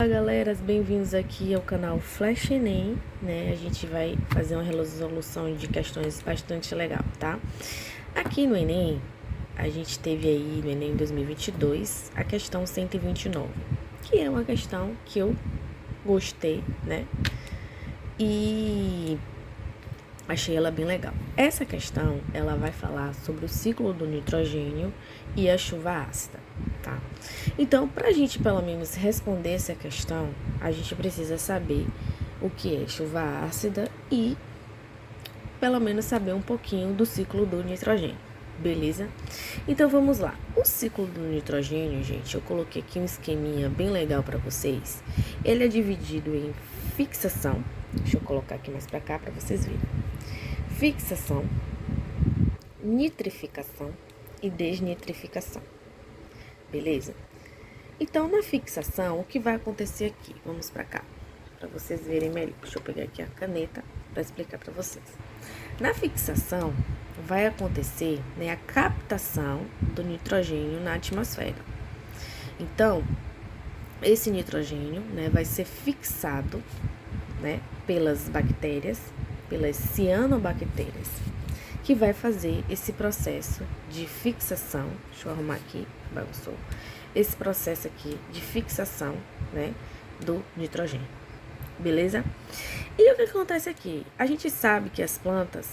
Olá galera, bem-vindos aqui ao canal Flash Enem, né? A gente vai fazer uma resolução de questões bastante legal, tá? Aqui no Enem, a gente teve aí no Enem 2022 a questão 129, que é uma questão que eu gostei, né? E achei ela bem legal. Essa questão, ela vai falar sobre o ciclo do nitrogênio e a chuva ácida, tá? Então, para a gente pelo menos responder essa questão, a gente precisa saber o que é chuva ácida e pelo menos saber um pouquinho do ciclo do nitrogênio, beleza? Então, vamos lá. O ciclo do nitrogênio, gente, eu coloquei aqui um esqueminha bem legal para vocês. Ele é dividido em fixação, deixa eu colocar aqui mais para cá para vocês verem. Fixação, nitrificação e desnitrificação, beleza? Então, na fixação, o que vai acontecer aqui? Vamos para cá, para vocês verem melhor. Deixa eu pegar aqui a caneta para explicar para vocês. Na fixação, vai acontecer, né, a captação do nitrogênio na atmosfera. Então, esse nitrogênio, né, vai ser fixado, né, pelas bactérias, pelas cianobactérias, que vai fazer esse processo de fixação. Deixa eu arrumar aqui, bagunçou. Esse processo aqui de fixação, né, do nitrogênio, beleza? E o que acontece aqui? A gente sabe que as plantas,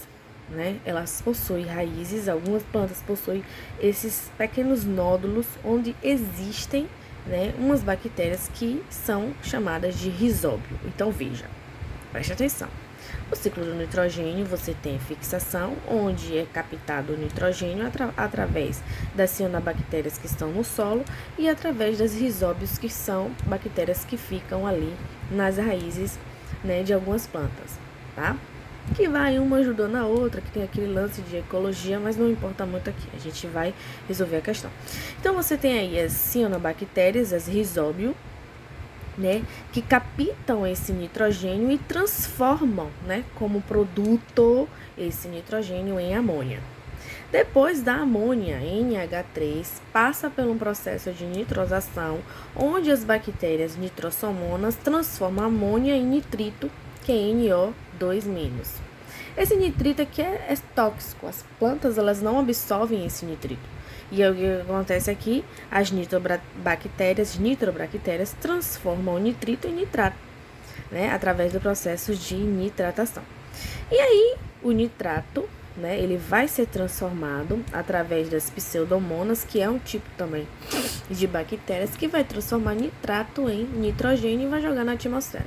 né, elas possuem raízes, algumas plantas possuem esses pequenos nódulos onde existem, né, umas bactérias que são chamadas de rizóbio. Então, veja, preste atenção. O ciclo do nitrogênio, você tem a fixação, onde é captado o nitrogênio através das cianobactérias que estão no solo e através das rizóbios, que são bactérias que ficam ali nas raízes, né, de algumas plantas, tá? Que vai uma ajudando a outra, que tem aquele lance de ecologia, mas não importa muito aqui, a gente vai resolver a questão. Então, você tem aí as cianobactérias, as rizóbio, né, que captam esse nitrogênio e transformam, né, como produto esse nitrogênio em amônia. Depois da amônia, NH3 passa por um processo de nitrosação, onde as bactérias nitrossomonas transformam a amônia em nitrito, que é NO2-. Esse nitrito aqui é tóxico, as plantas elas não absorvem esse nitrito. E o que acontece aqui? As nitrobactérias transformam o nitrito em nitrato, né, através do processo de nitratação. E aí, o nitrato, né, ele vai ser transformado através das pseudomonas, que é um tipo também de bactérias, que vai transformar nitrato em nitrogênio e vai jogar na atmosfera.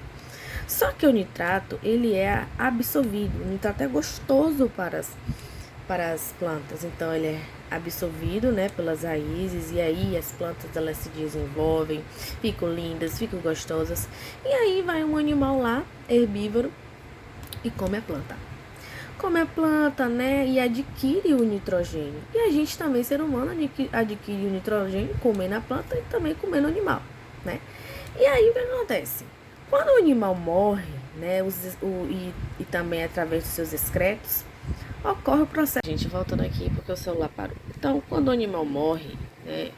Só que o nitrato, ele é absorvido, o nitrato é gostoso para as plantas, então ele é absorvido, né, pelas raízes, e aí as plantas elas se desenvolvem, ficam lindas, ficam gostosas, e aí vai um animal lá, herbívoro, e come a planta. Come a planta, né, e adquire o nitrogênio. E a gente também, ser humano, adquire o nitrogênio comendo a planta e também comendo o animal, né? E aí o que acontece? Quando o animal morre, né, e também através dos seus excretos, ocorre o processo. Gente, voltando aqui porque o celular parou. Então, quando o animal morre, né,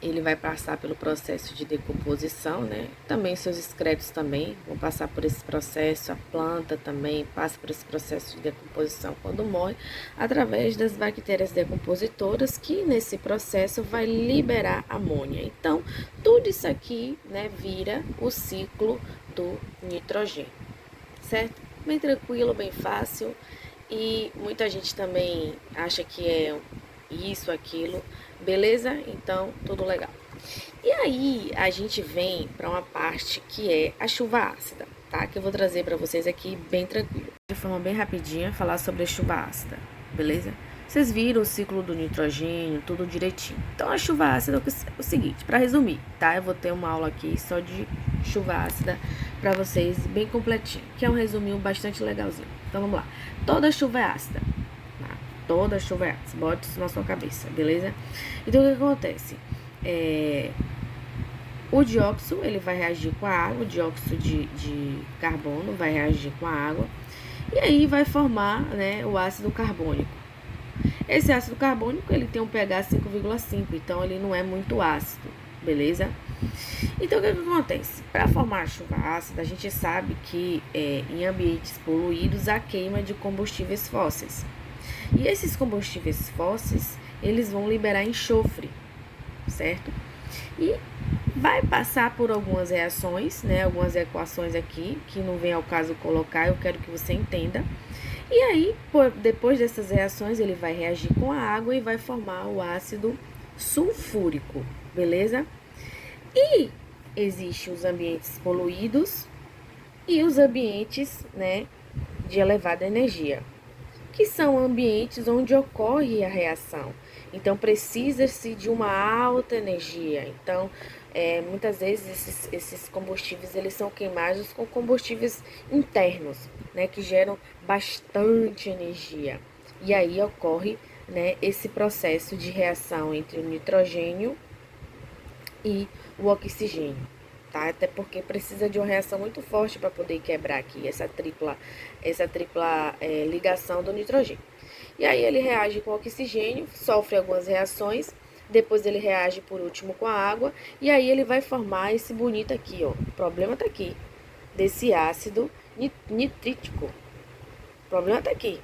ele vai passar pelo processo de decomposição, né? Também seus excretos também vão passar por esse processo. A planta também passa por esse processo de decomposição quando morre, através das bactérias decompositoras, que nesse processo vai liberar amônia. Então, tudo isso aqui, né, vira o ciclo do nitrogênio, certo? Bem tranquilo, bem fácil, e muita gente também acha que é isso, aquilo, beleza? Então, tudo legal. E aí, a gente vem para uma parte que é a chuva ácida, tá? Que eu vou trazer para vocês aqui bem tranquilo. De forma bem rapidinha, falar sobre a chuva ácida, beleza? Vocês viram o ciclo do nitrogênio, tudo direitinho. Então, a chuva ácida é o seguinte, para resumir, tá? Eu vou ter uma aula aqui só de chuva ácida para vocês, bem completinho, que é um resuminho bastante legalzinho. Então, vamos lá. Toda chuva é ácida, tá? Toda chuva é ácida. Bote isso na sua cabeça, beleza? Então, o que acontece? O dióxido, ele vai reagir com a água, o dióxido de carbono vai reagir com a água, e aí vai formar, né, o ácido carbônico. Esse ácido carbônico, ele tem um pH 5,5, então ele não é muito ácido, beleza? Então, o que acontece? Para formar chuva ácida, a gente sabe que em ambientes poluídos há queima de combustíveis fósseis. E esses combustíveis fósseis, eles vão liberar enxofre, certo? E vai passar por algumas reações, né? Algumas equações aqui, que não vem ao caso colocar, eu quero que você entenda. E aí, depois dessas reações, ele vai reagir com a água e vai formar o ácido sulfúrico, beleza? E existem os ambientes poluídos e os ambientes, né, de elevada energia, que são ambientes onde ocorre a reação. Então, precisa-se de uma alta energia. Então, muitas vezes esses combustíveis eles são queimados com combustíveis internos, né, que geram bastante energia. E aí ocorre, né, esse processo de reação entre o nitrogênio e o oxigênio, tá? Até porque precisa de uma reação muito forte para poder quebrar aqui essa tripla ligação do nitrogênio. E aí ele reage com o oxigênio, sofre algumas reações, depois ele reage por último com a água, e aí ele vai formar esse bonito aqui, ó. O problema tá aqui, desse ácido nitrítico. O problema tá aqui,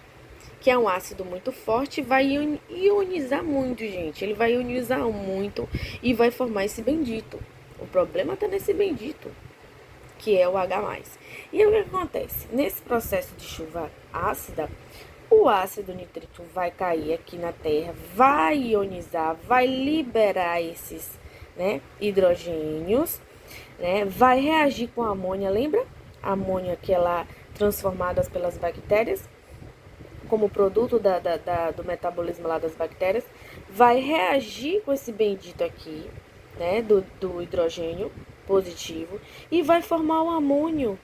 que é um ácido muito forte, vai ionizar muito, gente. Ele vai ionizar muito e vai formar esse bendito. O problema tá nesse bendito, que é o H+. E aí o que acontece? Nesse processo de chuva ácida, o ácido nítrico vai cair aqui na Terra, vai ionizar, vai liberar esses, né, hidrogênios, né, vai reagir com a amônia, lembra? A amônia que ela transformada pelas bactérias, como produto do metabolismo lá das bactérias, vai reagir com esse bendito aqui, né, do hidrogênio positivo, e vai formar o amônio.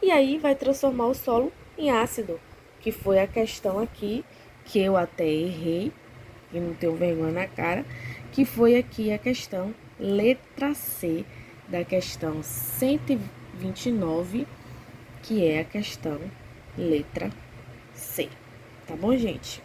E aí vai transformar o solo em ácido, que foi a questão aqui, que eu até errei, e não tenho vergonha na cara, que foi aqui a questão letra C, da questão 129, que é a questão letra C. Tá bom, gente?